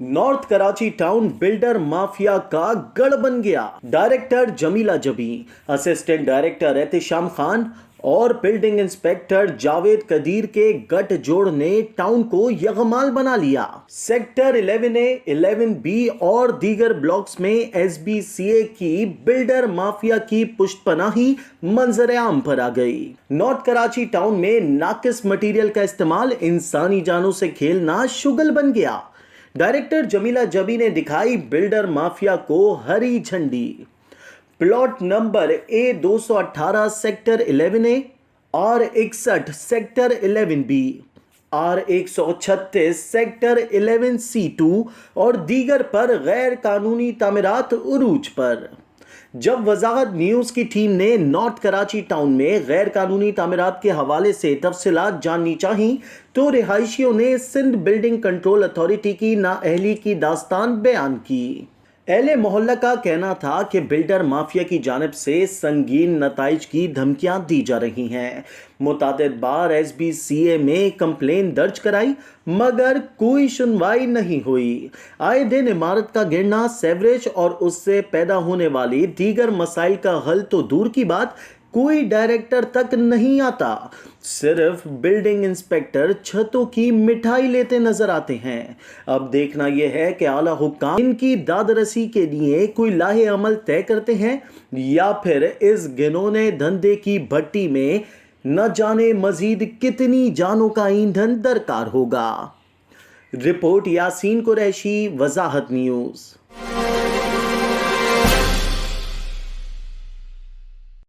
North Karachi town builder mafia का गढ़ बन गया। डायरेक्टर जमीला जबी, असिस्टेंट डायरेक्टर एहतिशाम खान और बिल्डिंग इंस्पेक्टर जावेद कदीर के गठजोड़ ने टाउन को यगमाल बना लिया। सेक्टर 11A, 11B और दीगर ब्लॉक्स में SBCA की बिल्डर माफिया की पुष्टपनाही मंजर आम पर आ गई। नॉर्थ कराची टाउन में नाकिस मटेरियल का इस्तेमाल इंसानी जानों से खेलना शुगल बन गया। डायरेक्टर जमीला जबी ने दिखाई बिल्डर माफिया को हरी झंडी। Plot number A218 sector 11A, R61 sector 11B, R136 sector 11C2 और दीगर पर गैर कानूनी तामीरात उरूज पर। जब वजाहत न्यूज की टीम ने नॉर्थ कराची टाउन में गैर कानूनी तामीरात के हवाले से तफसीलात जाननी चाही तो रिहायशियों ने सिंध बिल्डिंग कंट्रोल अथॉरिटी की नाअहली की दास्तान बयान की। अहले मोहल्ला का कहना था कि बिल्डर माफिया की जानिब से संगीन नताइज की धमकियां दी जा रही हैं। मुतादिद बार SBCA में कंप्लेन दर्ज कराई मगर कोई सुनवाई नहीं हुई। आए दिन इमारत का गिरना, सेवरेज और उससे पैदा होने वाली दीगर मसाइल का हल तो दूर की बात, कोई डायरेक्टर तक नहीं आता। सिर्फ बिल्डिंग इंस्पेक्टर छतों की मिठाई लेते नजर आते हैं। अब देखना यह है कि आला हुक्काम इनकी दादरसी के लिए कोई लाहे अमल तय करते हैं या फिर इस घिनौने धंधे की भट्टी में न जाने मजीद कितनी जानों का ईंधन दरकार होगा। रिपोर्ट यासीन कुरैशी, वजाहत न्यूज़।